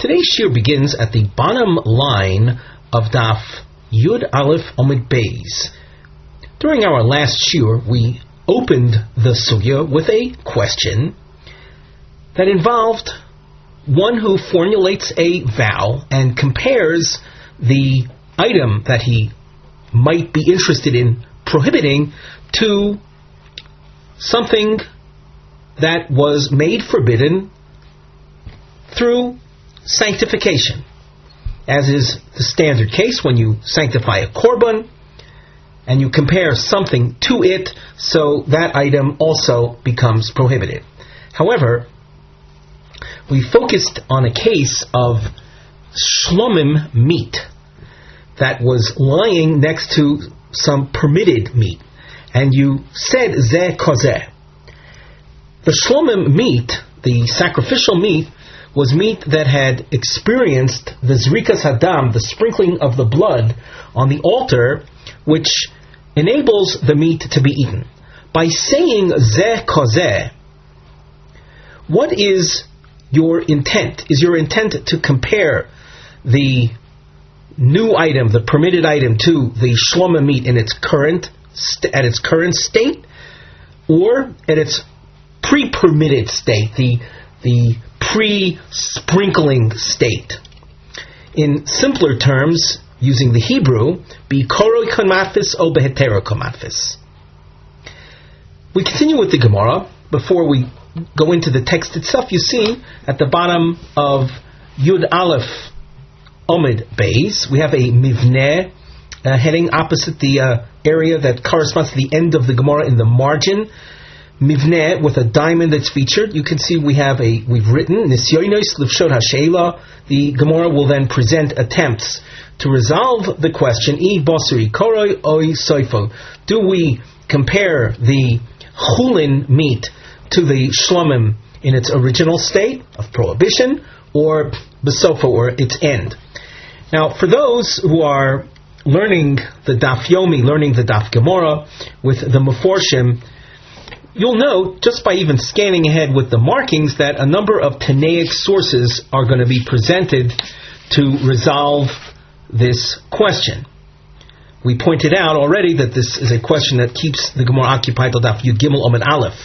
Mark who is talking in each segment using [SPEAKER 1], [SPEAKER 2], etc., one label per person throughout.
[SPEAKER 1] Today's shiur begins at the bottom line of Daf Yud Aleph Omid Beis. During our last shiur, we opened the sugya with a question that involved one who formulates a vow and compares the item that he might be interested in prohibiting to something that was made forbidden through sanctification, as is the standard case when you sanctify a korban and you compare something to it, so that item also becomes prohibited. However, we focused on a case of shlomim meat that was lying next to some permitted meat, and you said zeh kozeh. The shlomim meat, the sacrificial meat, was meat that had experienced the zrikas hadam, the sprinkling of the blood on the altar, which enables the meat to be eaten. By saying zeh kozeh, what is your intent? Is your intent to compare the new item, the permitted item, to the shlomim meat in its current at its current state, or at its pre-permitted state, the pre-sprinkling state? In simpler terms, using the Hebrew, be koroi komatfis o behetero komatfis. We continue with the Gemara. Before we go into the text itself, you see at the bottom of Yud Aleph Omid Beis, we have a mivneh heading opposite the area that corresponds to the end of the Gemara in the margin. Mivneh with a diamond that's featured. You can see we've written Nisyonos Livshot HaSheila. The Gemara will then present attempts to resolve the question, I Bosri Koroi Oi Soifo. Do we compare the chulin meat to the shlomim in its original state of prohibition, or besofo, or its end? Now, for those who are learning the Daf Yomi, learning the Daf Gemara with the Meforshim, you'll note, just by even scanning ahead with the markings, that a number of Tanaic sources are going to be presented to resolve this question. We pointed out already that this is a question that keeps the Gemara occupied till Daf Yud Gimel Omid Aleph.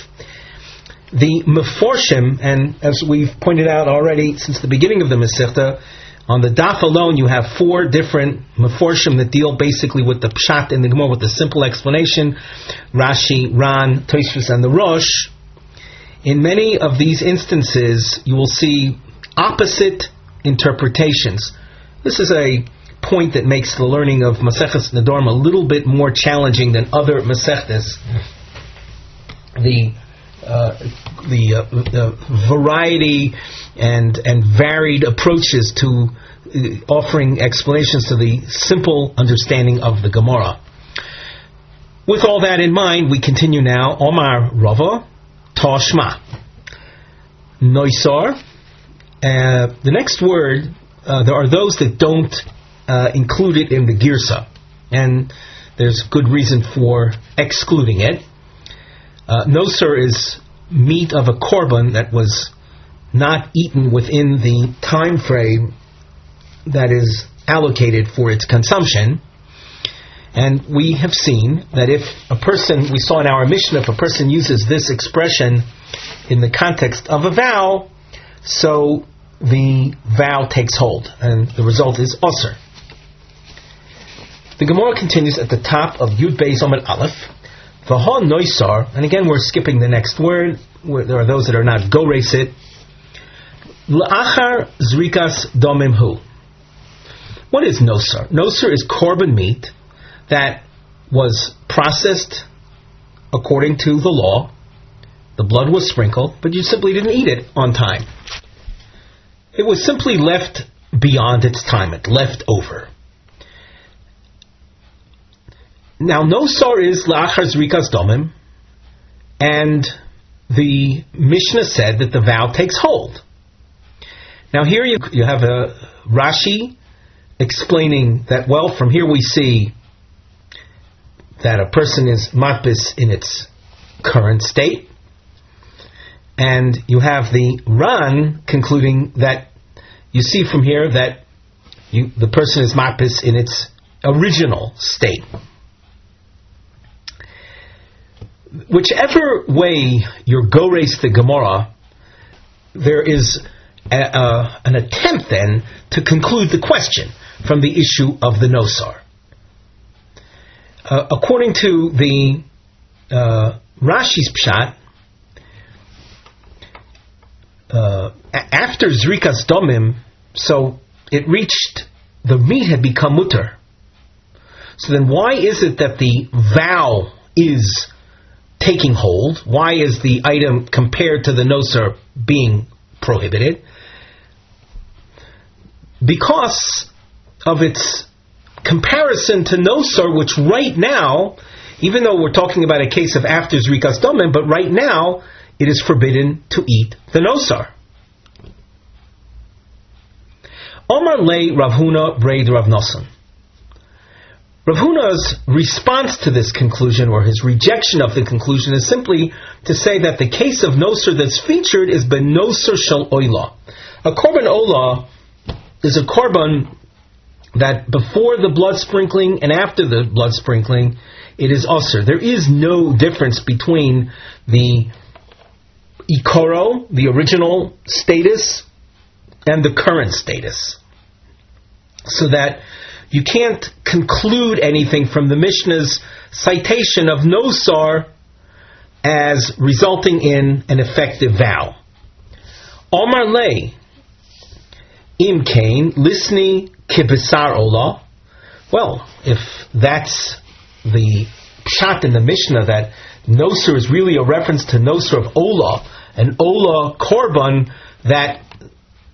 [SPEAKER 1] The Meforshim, and as we've pointed out already since the beginning of the Masechta, on the Daf alone you have 4 different Meforshim that deal basically with the Pshat in the Gemara, with the simple explanation: Rashi, Ran, Tosfos, and the Rosh. In many of these instances you will see opposite interpretations. This is a point that makes the learning of Maseches Nedarim a little bit more challenging than other Masechtas. The variety and varied approaches to offering explanations to the simple understanding of the Gemara. With all that in mind, we continue now. Omar Rava Tashma Noisar. The next word, there are those that don't include it in the Girsa, and there's good reason for excluding it. Nosar is meat of a korban that was not eaten within the time frame that is allocated for its consumption. And we have seen that if a person, we saw in our Mishnah, if a person uses this expression in the context of a vow, so the vow takes hold, and the result is Ozer. The Gemara continues at the top of Yud Beis Omid Aleph. V'ha noisar, and again we're skipping the next word. There are those that are not gores it. L'achar zrikas domim hu. What is nosar? Nosar is korban meat that was processed according to the law. The blood was sprinkled, but you simply didn't eat it on time. It was simply left beyond its time. It left over. Now, nosar is la'achar zrikas domim, and the Mishnah said that the vow takes hold. Now, here you have a Rashi explaining that, well, from here we see that a person is matbis in its current state, and you have the Ran concluding that you see from here that the person is mapis in its original state. Whichever way you're gores the Gemara, there is an attempt then to conclude the question from the issue of the nosar. According to the Rashi's pshat, after Zrikas Domim, so it reached, the meat had become mutter. So then why is it that the vow is taking hold? Why is the item compared to the nosar being prohibited? Because of its comparison to nosar, which right now, even though we're talking about a case of after Zrikas Domim, but right now it is forbidden to eat the nosar. Omar lei Rav Huna braid Rav Nosson. Rav Huna's response to this conclusion, or his rejection of the conclusion, is simply to say that the case of nosar that's featured is ben nosar shel oila. A korban ola is a korban that before the blood sprinkling and after the blood sprinkling, it is osir. There is no difference between the ikoro, the original status, and the current status. So that you can't conclude anything from the Mishnah's citation of nosar as resulting in an effective vow. Omar lei im kain lisni kibisar ola. Well, if that's the pshat in the Mishnah, that nosar is really a reference to nosar of ola, an ola korban that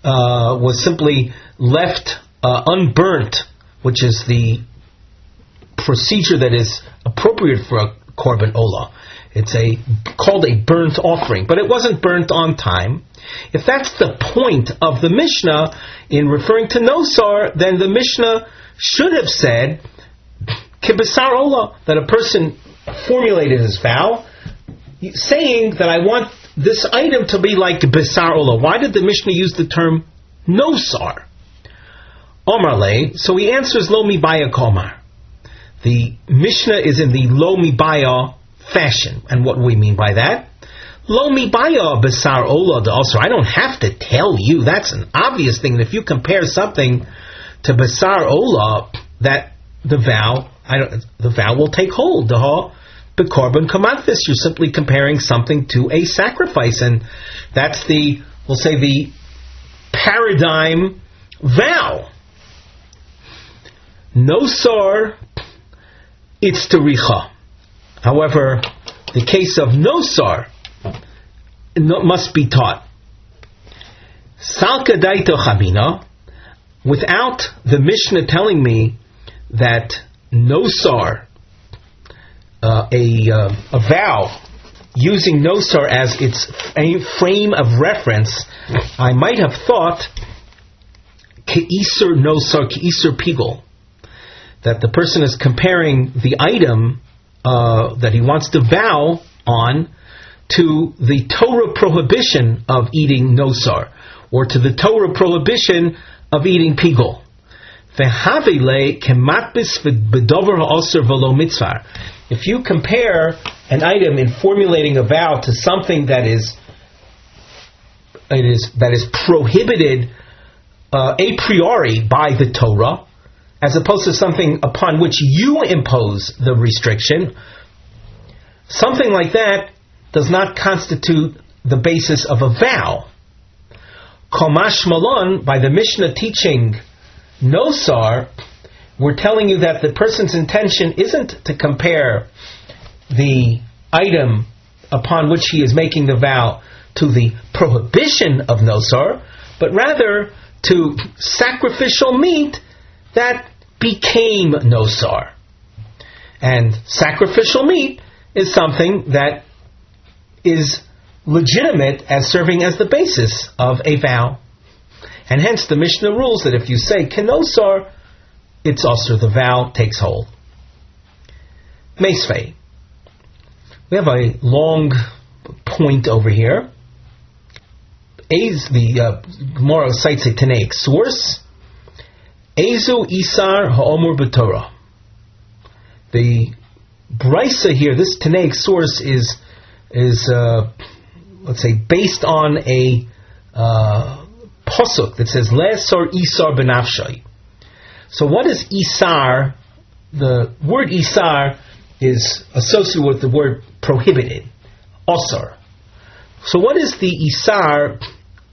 [SPEAKER 1] was simply left unburnt, which is the procedure that is appropriate for a korban ola. It's called a burnt offering, but it wasn't burnt on time. If that's the point of the Mishnah in referring to nosar, then the Mishnah should have said kibisar ola, that a person formulated his vow, saying that I want this item to be like bisar ola. Why did the Mishnah use the term nosar? Omar lei, so he answers lo mibaya komar. The Mishnah is in the lo mibaya fashion. And what do we mean by that? Lo mibaya bisar ola de also. I don't have to tell you. That's an obvious thing. And if you compare something to bisar ola, that the vow will take hold. Bekorban kamatvis. You're simply comparing something to a sacrifice, and that's the paradigm vow. Nosar, it's tericha. However, the case of nosar must be taught. Salka daito chabina, without the Mishnah telling me that nosar, a vow, using nosar as its frame of reference, I might have thought ke'isur nosar, ke'isur pigol, that the person is comparing the item that he wants to vow on to the Torah prohibition of eating nosar, or to the Torah prohibition of eating pigol. If you compare an item in formulating a vow to something that is prohibited a priori by the Torah, as opposed to something upon which you impose the restriction, something like that does not constitute the basis of a vow. Komash Malon, by the Mishnah teaching nosar, we're telling you that the person's intention isn't to compare the item upon which he is making the vow to the prohibition of nosar, but rather to sacrificial meat that became nosar. And sacrificial meat is something that is legitimate as serving as the basis of a vow. And hence the Mishnah rules that if you say kenosar, it's also the vow takes hold. Meisvei. We have a long point over here. Gemara cites a Tanaic source. Ezu Isar Ha'omur B'Torah. The Brisa here, this Tanaic source is let's say based on a pasuk that says Le'asar Isar B'Nafshay. So what is Isar? The word Isar is associated with the word prohibited, Ozer. So what is the Isar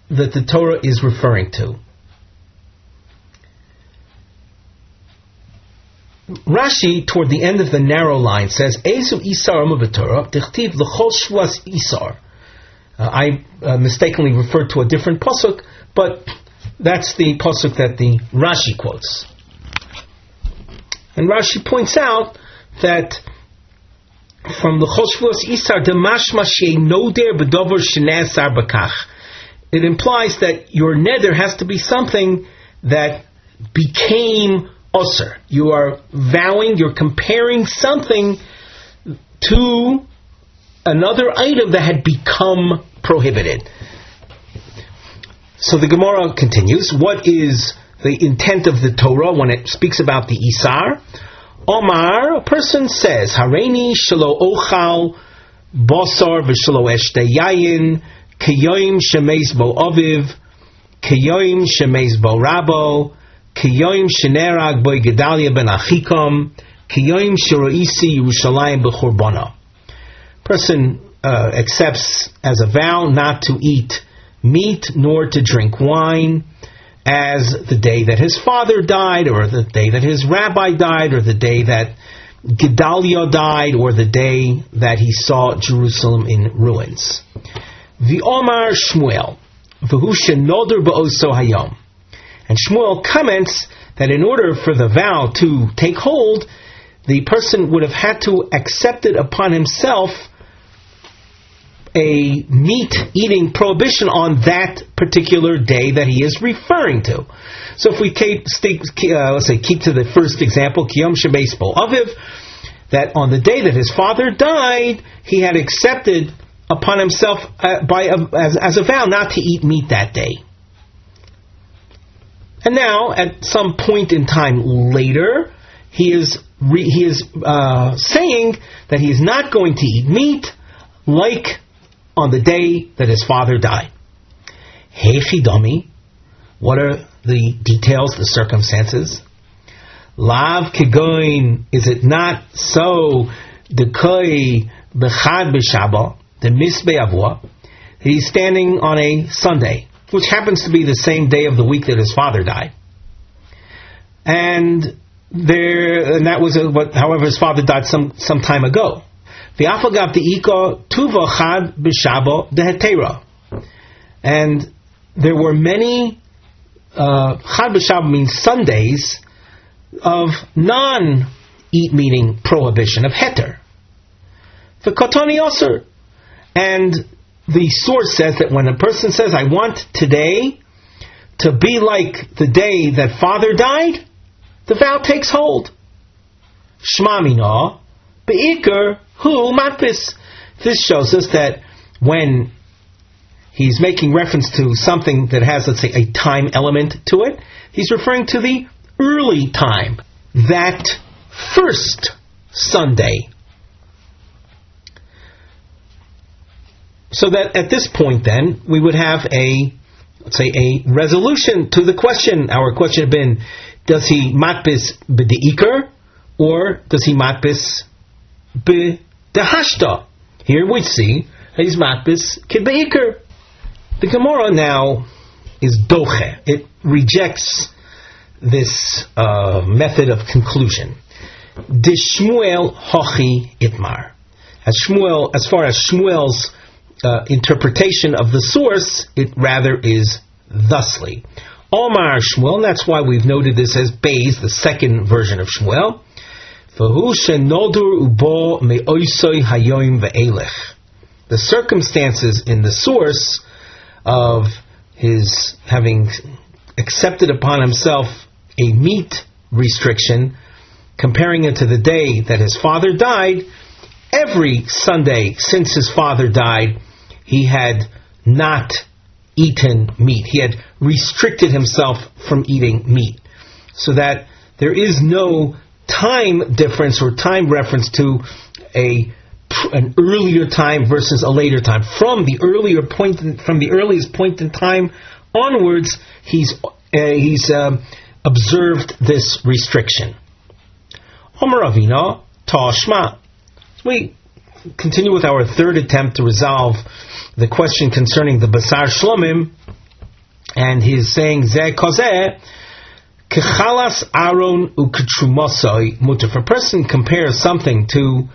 [SPEAKER 1] that the Torah is referring to? Rashi, toward the end of the narrow line, says, Ezu Isar Torah, Tichtiv L'chol Shvas Isar. I mistakenly referred to a different pasuk, but that's the pasuk that the Rashi quotes. And Rashi points out that from L'chol Shvas Isar, Demashma Shei Noder B'Dover Shenasar B'Kach. It implies that your neder has to be something that became Ozer. You are vowing, you're comparing something to another item that had become prohibited. So the Gemara continues. What is the intent of the Torah when it speaks about the Isar? Omar, a person says, Hareini shelo ochal basar v'shelo eshte yayin Kiyoim shemeis bo aviv, Kiyoim shemeis bo rabo, Kiyoim shenerag bo Gedalia ben Achikom, Kiyoim sheroisi Yerushalayim b'churbana. Person accepts as a vow not to eat meat nor to drink wine, as the day that his father died, or the day that his rabbi died, or the day that Gedalia died, or the day that he saw Jerusalem in ruins. V'omar Shmuel, v'hu shenoder ba'oso hayom. And Shmuel comments that in order for the vow to take hold, the person would have had to accept it upon himself a meat-eating prohibition on that particular day that he is referring to. So if we keep to the first example, Kiyom Shebeis Bo Aviv, that on the day that his father died, he had accepted upon himself as a vow not to eat meat that day. And now, at some point in time later, he is saying that he is not going to eat meat like on the day that his father died. Hey Chidami, what are the details, the circumstances? Lav Kegoin, is it not so? Dekoi Bechad B'Shabbat, the Misbeh Avua, he's standing on a Sunday, which happens to be the same day of the week that his father died. And that was however, his father died some time ago. V'afagav de'ika tuva chad b'shabo dehetera. And there were many chad b'shabo means Sundays of non-eat meeting prohibition of heter. V'kotoni oser. And the source says that when a person says, I want today to be like the day that father died, the vow takes hold. Shma mina be'ikar hu matpis. This shows us that when he's making reference to something that has, let's say, a time element to it, he's referring to the early time, that first Sunday. So that at this point then, we would have a resolution to the question. Our question had been, does he matpis b'de'ikar, or does he matpis b'dehashta? Here we see that he's matpis k'be'ikar. The Gemara now is doche. It rejects this method of conclusion. Dishmuel hochi itmar. As far as Shmuel's interpretation of the source, it rather is thusly. Omar Shmuel, and that's why we've noted this as Beis, the second version of Shmuel. The circumstances in the source of his having accepted upon himself a meat restriction, comparing it to the day that his father died, every Sunday since his father died, he had not eaten meat. He had restricted himself from eating meat, so that there is no time difference or time reference to an earlier time versus a later time. From the earliest point in time onwards, he's observed this restriction. Omer Avina Tashma. We continue with our third attempt to resolve the question concerning the Basar Shlomim, and he's saying Zeh Kozeh Kechalas Aaron Uketrumasai Mutter. If a person compares something to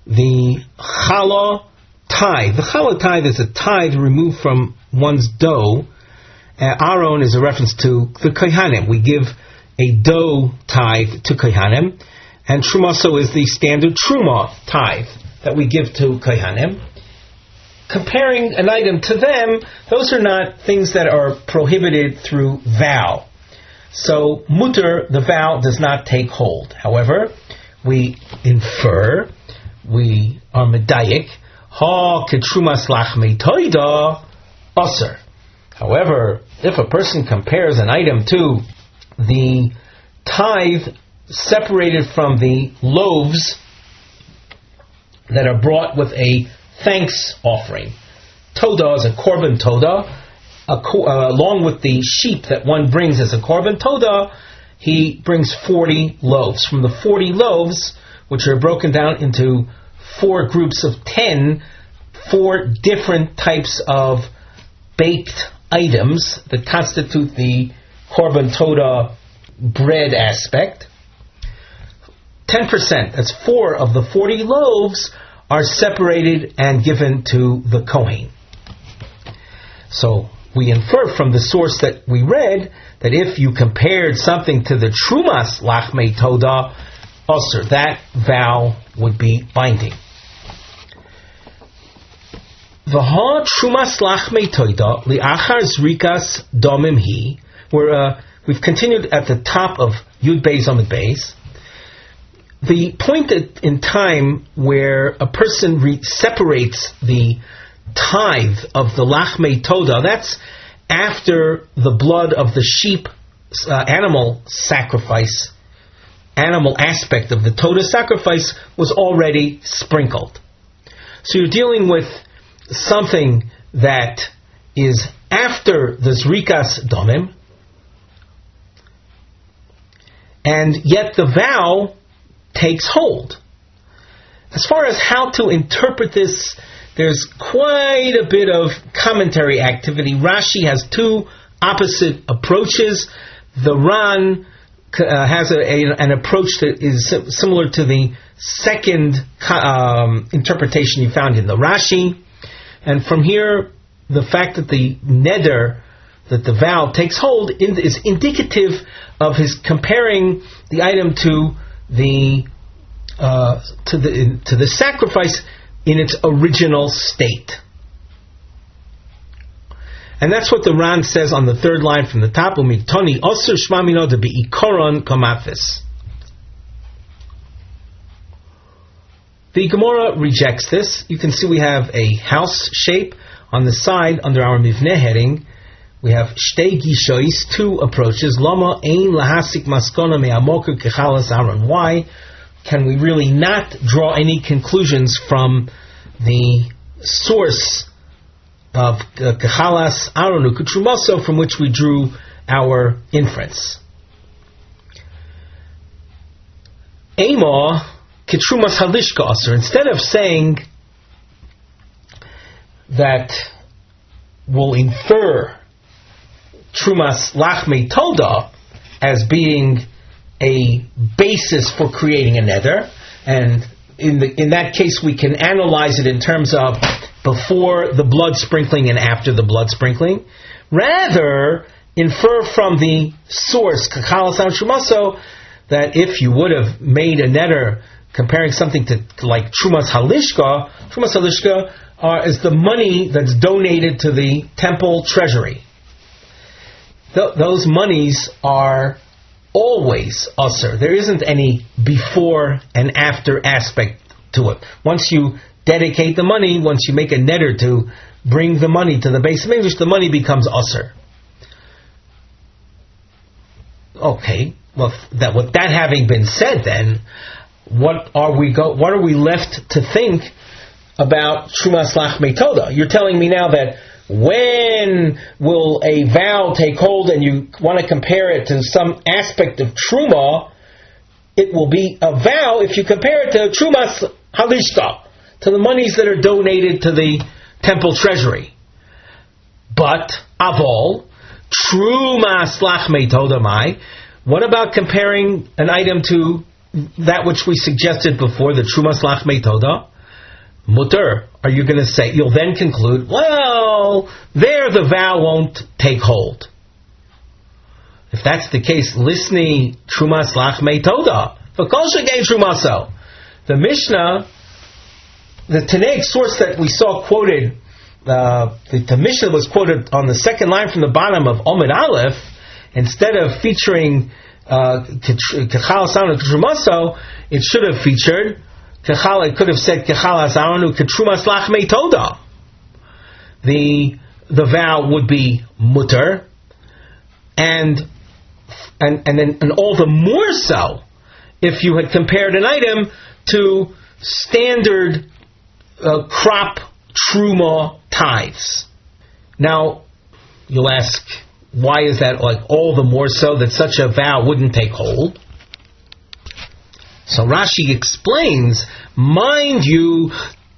[SPEAKER 1] the challah tithe, the challah tithe is a tithe removed from one's dough. Aaron is a reference to the kohanim. We give a dough tithe to kohanim, and trumaso is the standard truma tithe that we give to kohanim. Comparing an item to them, those are not things that are prohibited through vow. So mutter, the vow, does not take hold. However, we infer, we are medayik, ha ketrumas lachmei toida Ozer. However, if a person compares an item to the tithe separated from the loaves that are brought with a thanks offering, toda is a korban toda, along with the sheep that one brings as a korban toda, he brings 40 loaves. From the 40 loaves, which are broken down into 4 groups of 10, 4 different types of baked items that constitute the korban toda bread aspect. 10%, that's 4 of the 40 loaves, are separated and given to the Kohen. So we infer from the source that we read that if you compared something to the Trumas Lachmei Toda Ozer, that vow would be binding. V'ha Trumas Lachmei Toda li'achar zrikas domim hi. We've continued at the top of Yud Beis Amud Beis. The point in time where a person separates the tithe of the Lachmei Toda, that's after the blood of the sheep animal sacrifice, animal aspect of the Toda sacrifice was already sprinkled. So you're dealing with something that is after the Zrikas Domim, and yet the vow takes hold. As far as how to interpret this, there's quite a bit of commentary activity. Rashi has 2 opposite approaches. The Ran has an approach that is similar to the second interpretation you found in the Rashi. And from here, the fact that the neder, that the vow takes hold, is indicative of his comparing the item to the sacrifice in its original state. And that's what the Ran says on the 3rd line from the top. Umitoni Ozer shma mino de beikoron komafis. The Gemara rejects this. You can see we have a house shape on the side under our mivneh heading. We have shtei gishois, 2 approaches. Lama ein lahasik maskona me'amoker kechalas Aaron. Why can we really not draw any conclusions from the source of kechalas Aaron uketrumaso, from which we drew our inference? Ema ketrumas halishka Ozer. Instead of saying that we'll infer Trumas Lachmei Toda as being a basis for creating a neder, and in that case we can analyze it in terms of before the blood sprinkling and after the blood sprinkling. Rather, infer from the source Kakalas Trumaso that if you would have made a neder comparing something to like Trumas Halishka is the money that's donated to the temple treasury. Those monies are always Ozer. There isn't any before and after aspect to it. Once you dedicate the money, once you make a neder to bring the money to the base of English, the money becomes Ozer. Okay, well, with that having been said, then what are we left to think about Trumas Lachmei Toda? You're telling me now that when will a vow take hold, and you want to compare it to some aspect of Truma, it will be a vow if you compare it to Trumas Halishka, to the monies that are donated to the temple treasury. But Avol Trumas Lachmei Toda Mai. What about comparing an item to that which we suggested before, the Trumas Lachmei Toda? Mutter. Are you going to say, you'll then conclude, well, there the vow won't take hold. If that's the case, Lisni Trumas Lachmei Toda. V'kol shegei Trumaso. The Mishnah, the Tanaic source that we saw quoted, the Mishnah was quoted on the second line from the bottom of Omid Aleph. Instead of featuring Kechal Asaranu Trumaso, it should have featured it could have said Kechal Asaranu Ketrumas Lachmei Toda. The vow would be mutter, and all the more so if you had compared an item to standard crop truma tithes. Now you'll ask, why is that all the more so that such a vow wouldn't take hold? So Rashi explains, mind you,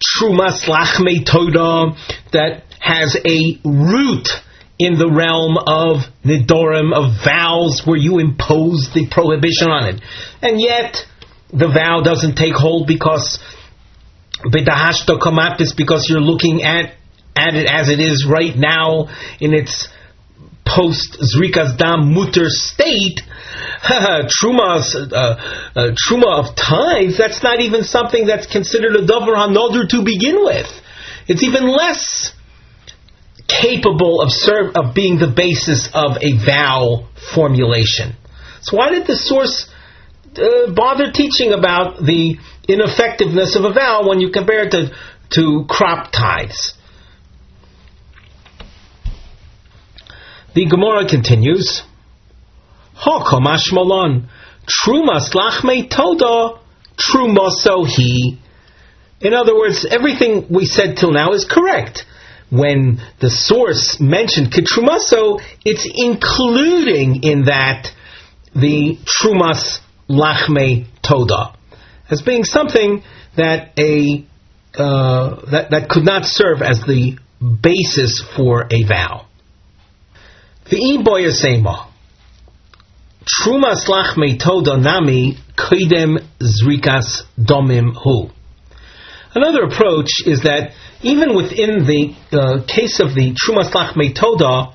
[SPEAKER 1] Trumas Lachmei Toda, that has a root in the realm of Nedarim, of vows where you impose the prohibition on it. And yet, the vow doesn't take hold because B'dahashto Kamatis, because you're looking at it as it is right now in its post Zrikas Dam Mutter state. Truma of tithes, that's not even something that's considered a Davar HaNoder to begin with. It's even less capable of being the basis of a vow formulation. So why did the source bother teaching about the ineffectiveness of a vow when you compare it to crop tithes? The Gemara continues, Hakomash Malon, Trumas Lachmei Toda, Trumaso He. In other words, everything we said till now is correct. When the source mentioned Ketrumaso, it's including in that the Trumas Lachmei Toda as being something that that could not serve as the basis for a vow. V'i boyasema Trumas Lachmei Toda nami koidem zrikas domim hu. Another approach is that even within the case of the Trumas Lachmei Toda,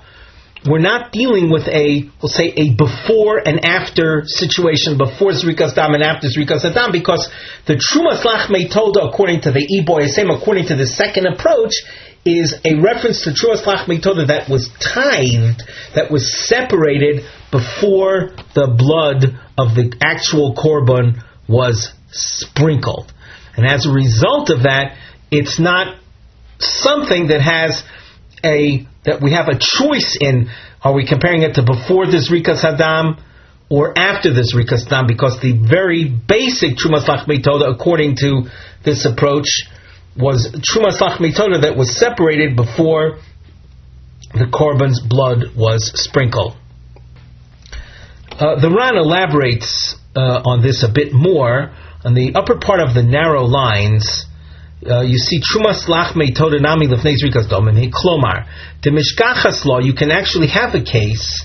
[SPEAKER 1] we're not dealing with we'll say a before and after situation, before Zrikas Dam and after Zrikas Dam, because the Trumas Lachmei Toda, according to the Iboyasem, according to the second approach, is a reference to Trumas Lachmei Toda that was tithed, that was separated before the blood of the actual korban was sprinkled. And as a result of that, it's not something that has that we have a choice in. Are we comparing it to before the Zrikas Hadam or after the Zrikas Hadam? Because the very basic Trumas Lachmei Toda, according to this approach, was Trumas Lachmei Toda that was separated before the korban's blood was sprinkled. The Ran elaborates on this a bit more. On the upper part of the narrow lines, you see Trumas Lachmei Toda nami lefnei zrikas domim. Klomar, the mishkachas law, you can actually have a case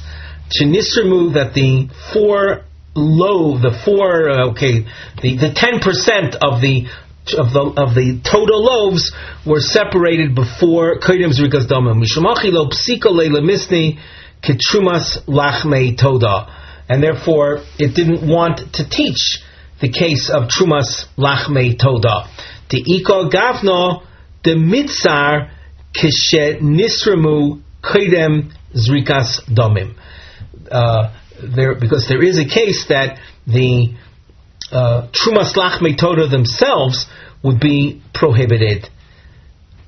[SPEAKER 1] shenisremu that the 10% of the total loaves were separated before koidem zrikas domim. Mishumachi lo psiko le'lemisni ketrumas lachmei toda, and therefore it didn't want to teach the case of Trumas Lachmei Toda. The Iko Gavno, the Mitzar, Kishe Nisremu Koidem Zrikas Domim. Because there is a case that the Trumas Lachmei Toda themselves would be prohibited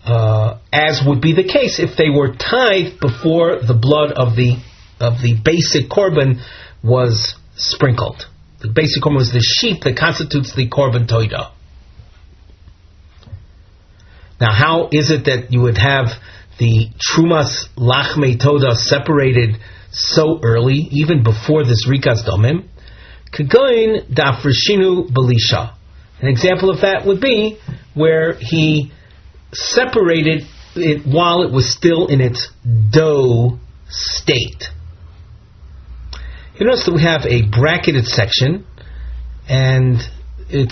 [SPEAKER 1] as would be the case if they were tithed before the blood of the basic korban was sprinkled. The basic korban was the sheep that constitutes the korban toida. Now, how is it that you would have the trumas lachmei toda separated so early, even before this rikas domim? Kagoin dafreshinu belisha. An example of that would be where he separated it while it was still in its dough state. You notice that we have a bracketed section, and you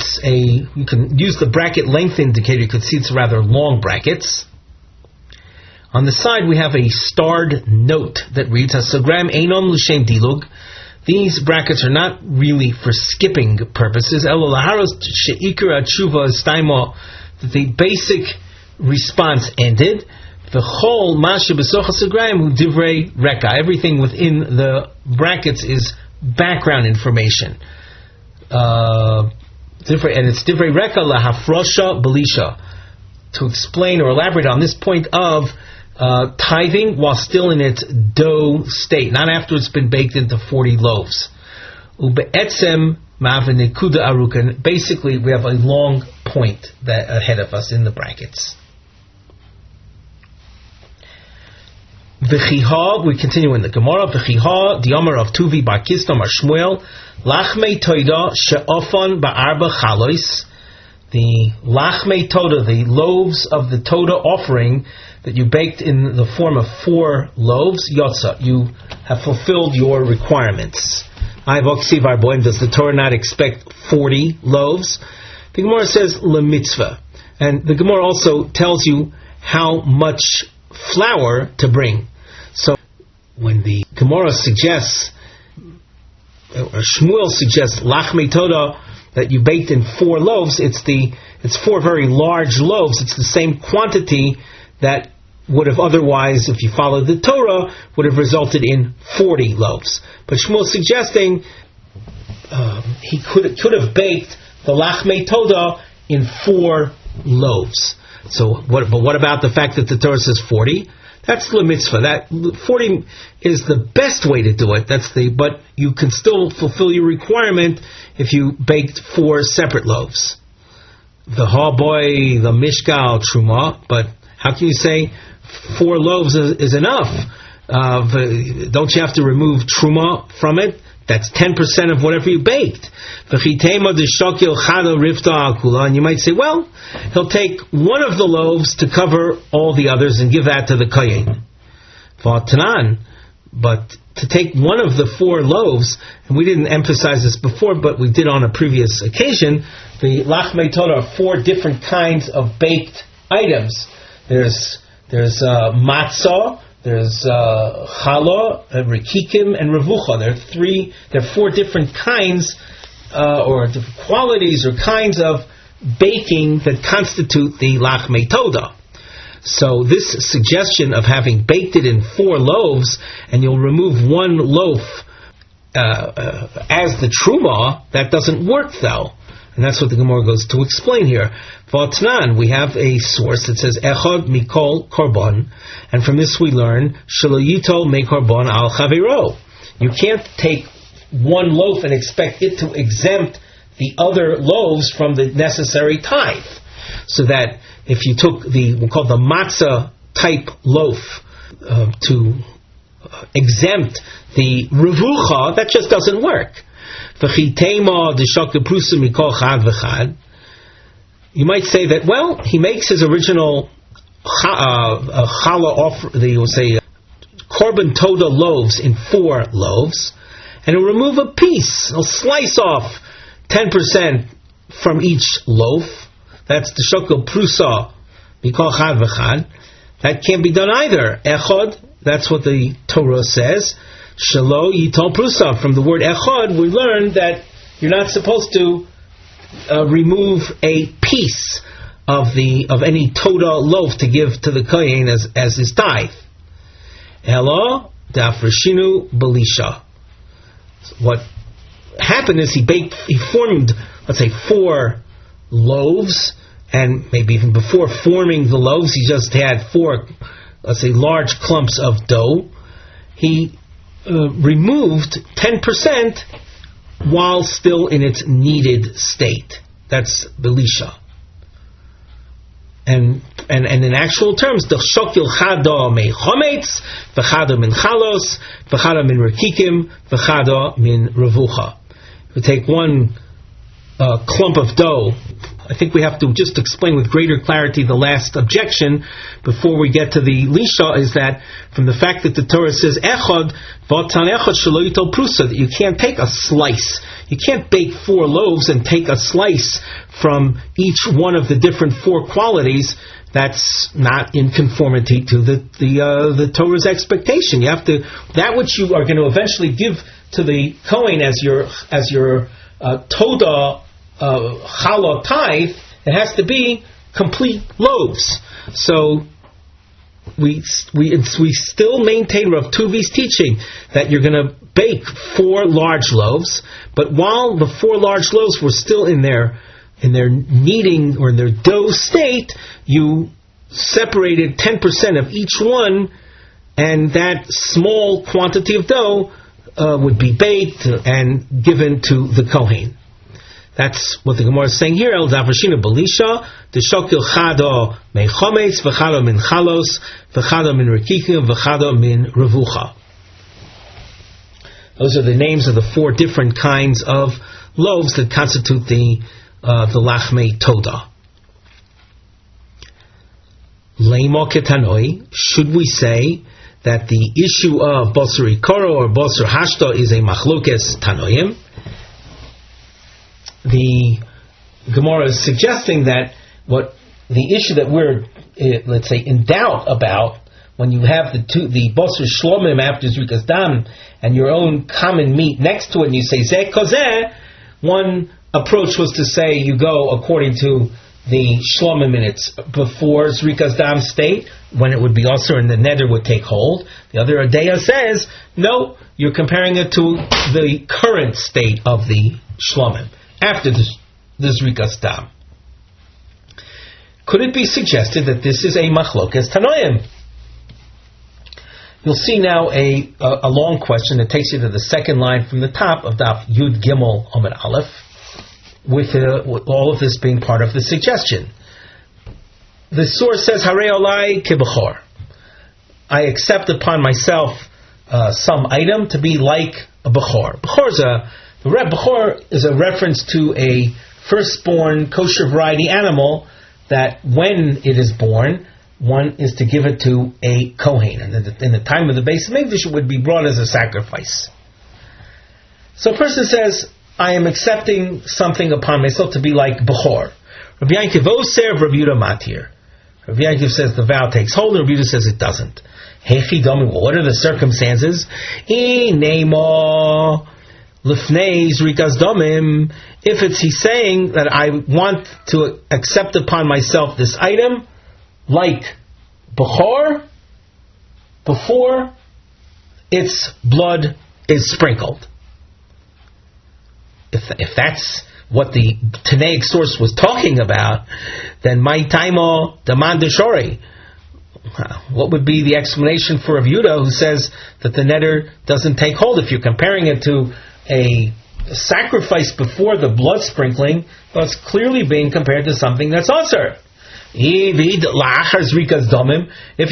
[SPEAKER 1] can use the bracket length indicator. You can see it's rather long brackets. On the side we have a starred note that reads, Hasagram einon l'shem dilug. These brackets are not really for skipping purposes. Elo laharos she'ikra tshuva staimo, that the basic response ended. V'chol mashe b'soch hasagrayim hu divrei reka. Everything within the brackets is background information. And it's divrei reka lahafrosha belisha, to explain or elaborate on this point of tithing while still in its dough state, not after it's been baked into 40 loaves. Ube'etzem ma'avenekuda arukan. Basically, we have a long point that ahead of us in the brackets. V'chiha, we continue in the Gemara. V'chiha, the Omer of Tuvi bar Kisna mar Shmuel, lachmei toida she'ofon ba'arba chalois. The lachmei toda, the loaves of the toda offering that you baked in the form of 4 loaves, yotza, you have fulfilled your requirements. Does the Torah not expect 40 loaves? The Gemara says lemitzvah, and the Gemara also tells you how much flour to bring. So when the Gemara suggests, or Shmuel suggests lachmei toda, that you baked in 4 loaves, it's 4 very large loaves. It's the same quantity that would have otherwise, if you followed the Torah, would have resulted in 40 loaves. But Shmuel is suggesting he could have baked the lachmei toda in 4 loaves. So, what about the fact that the Torah says 40? That's the mitzvah. That 40 is the best way to do it. But you can still fulfill your requirement if you baked 4 separate loaves. The haboy, the mishgal truma, but how can you say 4 loaves is enough? Don't you have to remove truma from it? That's 10% of whatever you baked. And you might say, well, he'll take one of the loaves to cover all the others and give that to the kahén. But to take one of the 4 loaves, and we didn't emphasize this before, but we did on a previous occasion, the lachmei toda are 4 different kinds of baked items. There's matzah, there's challah, rikikim, and revucha. There are 4 different kinds, or different qualities or kinds of baking that constitute the lachmei toda. So this suggestion of having baked it in 4 loaves, and you'll remove 1 loaf as the truma, that doesn't work though. And that's what the Gemara goes to explain here. V'atnan, we have a source that says echad mikol korban, and from this we learn shelo yitol me korban al chaviro. You can't take 1 loaf and expect it to exempt the other loaves from the necessary tithe. So that if you took we'll call the matzah type loaf to exempt the revucha, that just doesn't work. You might say that, well, he makes his original challah offer, we'll say korban toda loaves in 4 loaves, and he'll remove a piece. He'll slice off 10% from each loaf. That's the shokel prusa mikol chad v'chad. That can't be done either. Echad, that's what the Torah says. Shelo yitol prusa. From the word echad, we learn that you're not supposed to remove a piece of any toda loaf to give to the kahén as his tithe. Elo dafreshinu belisha. What happened is he formed, let's say, 4 loaves, and maybe even before forming the loaves, he just had 4, let's say, large clumps of dough. He removed 10% while still in its kneaded state. That's belisha. And in actual terms, the shokil chado me chometz, v'chado min chalos, v'chado min rekikim, v'chado min revucha. We take one clump of dough. I think we have to just explain with greater clarity the last objection before we get to the lisha, is that from the fact that the Torah says echad v'atan echad shelo yitol prusa, that you can't take a slice. You can't bake 4 loaves and take a slice from each one of the different 4 qualities. That's not in conformity to the Torah's expectation. You have to, that which you are going to eventually give to the Kohen as your toda challah tithe, it has to be complete loaves. So we still maintain Rav Tuvi's teaching that you're going to bake 4 large loaves, but while the 4 large loaves were still in their kneading or in their dough state, you separated 10% of each one, and that small quantity of dough would be baked and given to the Kohen. That's what the Gemara is saying here. El Zavashina Belisha, the Shokil Chado Me Chometz, V'chado Min Chalos, V'chado Min Rekikim, V'chado Min Revucha. Those are the names of the 4 different kinds of loaves that constitute the Lachmei Toda. Leimo Ketanoi, should we say that the issue of Bosor Ikoro or Bosor Hashto is a Machlokes Tanoim? The Gemara is suggesting that what the issue that we're, let's say, in doubt about, when you have the Bosor Shlomim after Zrikas Dam and your own common meat next to it, and you say Zeh Kozeh, one approach was to say you go according to the Shlomim minutes before Zrikas Dam state, when it would be Ozer and the Neder would take hold. The other Adeya says, no, you're comparing it to the current state of the Shlomim after the Zrikas Dam. Could it be suggested that this is a Machlokes Tanoim? You'll see now a long question that takes you to the second line from the top of Daf Yud Gimel Amud Aleph, with all of this being part of the suggestion. The source says, Harei olai kebechor. I accept upon myself some item to be like a bechor. Bechor is a reference to a firstborn kosher variety animal that when it is born, one is to give it to a Kohen. And in the time of the Beis Mikdash, it would be brought as a sacrifice. So a person says, I am accepting something upon myself to be like Bechor. Rabbi Yaakov Ozer, Rabbi Yehuda Matir. Rabbi Yaakov says the vow takes hold, and Rabbi Yehuda says it doesn't. What are the circumstances? If he's saying that I want to accept upon myself this item like Bechor before its blood is sprinkled. If that's what the Tanaic source was talking about, then my taimo demand shori. What would be the explanation for Rav Yehuda, who says that the neder doesn't take hold? If you're comparing it to a sacrifice before the blood sprinkling, well, it's clearly being compared to something that's Ozer. If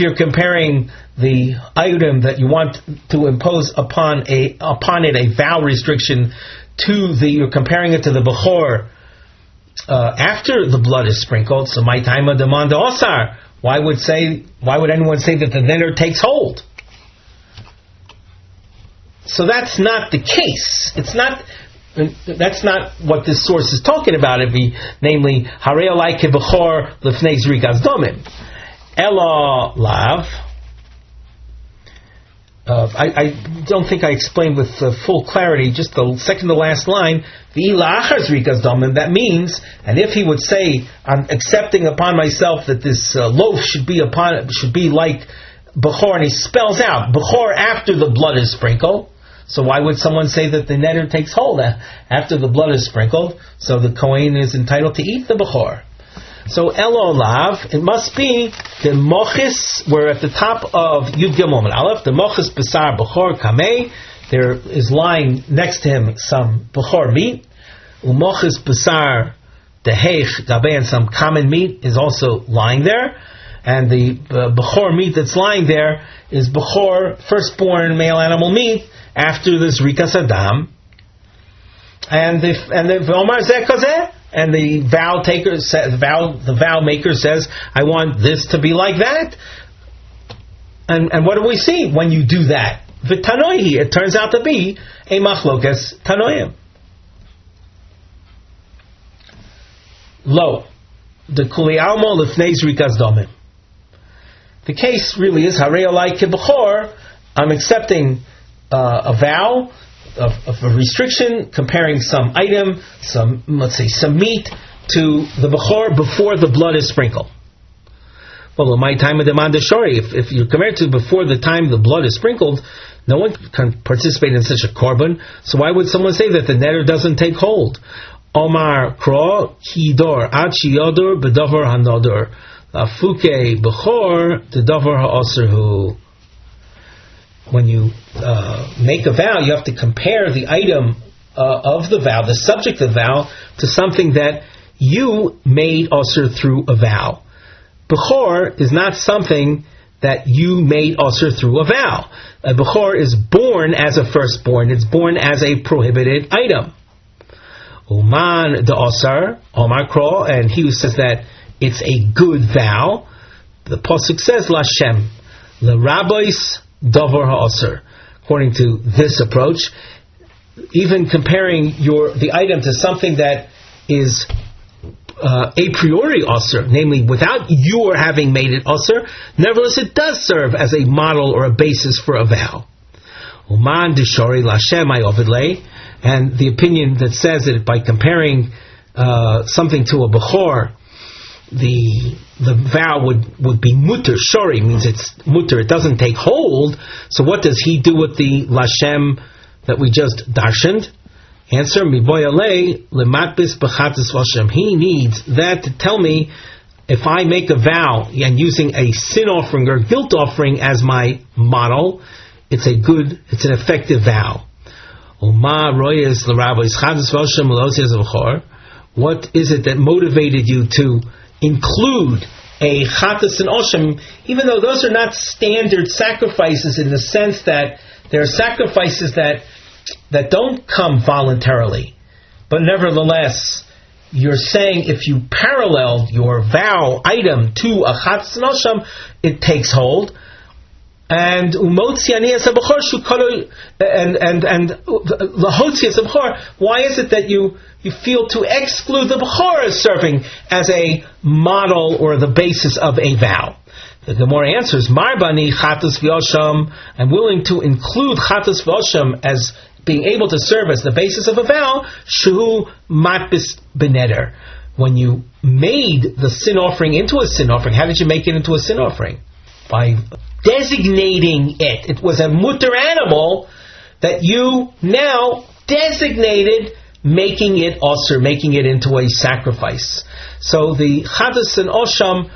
[SPEAKER 1] you're comparing the item that you want to impose upon it a vow restriction you're comparing it to the Bechor after the blood is sprinkled, so my time of demand osar. Why would anyone say that the neder takes hold? So that's not the case. That's not what this source is talking about. Namely, Harei olai kebechor lifnei zrikas domim. Ela lav. I don't think I explained with full clarity, just the second to last line, that means, and if he would say, I'm accepting upon myself that this loaf should be like Bechor, and he spells out Bechor after the blood is sprinkled. So why would someone say that the neder takes hold after the blood is sprinkled? So the Kohen is entitled to eat the Bechor. So Elolav, it must be the mochis. We're at the top of Yud Gimel Amud Aleph. The mochis besar bechor kamei. There is lying next to him some bechor meat. Umochis besar deheich gabei, and some common meat is also lying there. And the bechor meat that's lying there is bechor, firstborn male animal meat after the zrikas adam. And the Omar Zeh Kazeh. And the vow taker says, the vow maker says, I want this to be like that. And what do we see when you do that? V'tanoihi, it turns out to be a machlokas tanoim. Lo, the kuli almo lifnei zrikas domim. The case really is harei olai kibachor. I'm accepting a vow of a restriction, comparing some item, some meat to the bechor before the blood is sprinkled. Well, my time of demand is shori. If you compare it to before the time the blood is sprinkled, no one can participate in such a korban. So why would someone say that the neder doesn't take hold? Omar kro hidor ad shiyodur bedavar hanodur lafuke bechor dedavar haoserhu. When you make a vow, you have to compare the item of the vow, the subject of the vow, to something that you made Ozer through a vow. Bechor is not something that you made Ozer through a vow. A Bechor is born as a firstborn. It's born as a prohibited item. Uman the Ozer, Omar Kro, and he who says that it's a good vow, the Pasuk says, Lashem, the rabbis, Davar HaOzer. According to this approach, even comparing the item to something that is a priori Ozer, namely without your having made it Ozer, nevertheless it does serve as a model or a basis for a vow. Uman deshori lashem ayovidle, and the opinion that says that by comparing something to a bechor, the vow would be mutter. Shori means it's mutter, it doesn't take hold. So what does he do with the lashem that we just darshaned? Answer, miboyale lematbis b'chatas vashem. He needs that to tell me if I make a vow and using a sin offering or guilt offering as my model, it's an effective vow. What is it that motivated you to include a chatas and oshem, even though those are not standard sacrifices in the sense that there are sacrifices that don't come voluntarily, but nevertheless you're saying if you paralleled your vow item to a chatas and oshem, it takes hold. And lahotzi as a bechor, why is it that you feel to exclude the bechor as serving as a model or the basis of a vow? The Gemara answers, Marbani chatas v'osham, I'm willing to include chatas v'osham as being able to serve as the basis of a vow, shehu matbis beneder. When you made the sin offering into a sin offering, how did you make it into a sin offering? By designating it. It was a mutter animal that you now designated, making it osir, making it into a sacrifice. So the chatas and osham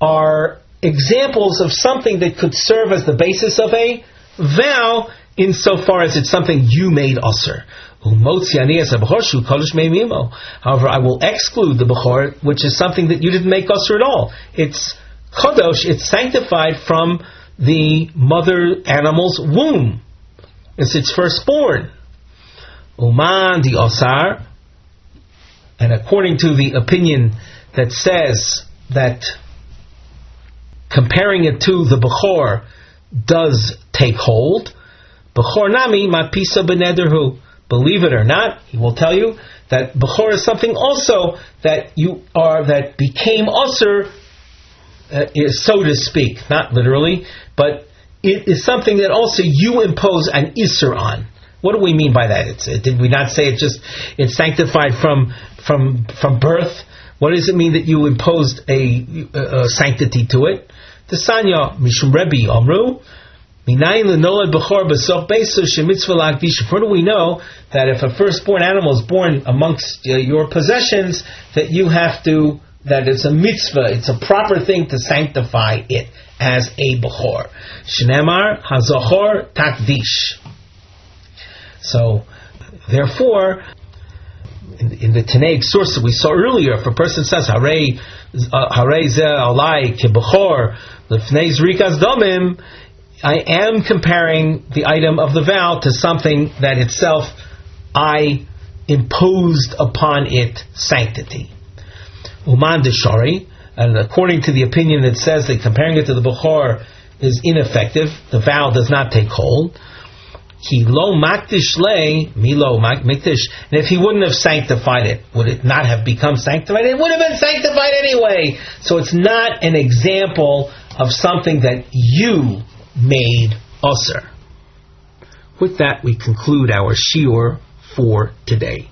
[SPEAKER 1] are examples of something that could serve as the basis of a vow insofar as it's something you made osir. However, I will exclude the bechor, which is something that you didn't make osir at all. It's Chodosh, it's sanctified from the mother animal's womb. It's its firstborn. Uman the Osar, and according to the opinion that says that comparing it to the Bechor does take hold, Bechor nami matpisa benederhu. Believe it or not, he will tell you that Bechor is something also that became Osir, so to speak, not literally, but it is something that also you impose an isser on. What do we mean by that? Did we not say it's sanctified from birth? What does it mean that you imposed a sanctity to it? The Sanya Mishum Rebbe Omru. Where do we know that if a firstborn animal is born amongst your possessions, that you have to that it's a mitzvah, it's a proper thing to sanctify it as a bechor. Shnemar hazachor takdish. So, therefore, in the Tanaic source that we saw earlier, if a person says Harei ze alai kebechor lefnei zrikas domim, I am comparing the item of the vow to something that itself I imposed upon it sanctity. Uman deshari, and according to the opinion that says that comparing it to the bechor is ineffective, the vow does not take hold. Ki lo makdish le, milo makdish. And if he wouldn't have sanctified it, would it not have become sanctified? It would have been sanctified anyway. So it's not an example of something that you made Ozer. With that, we conclude our shiur for today.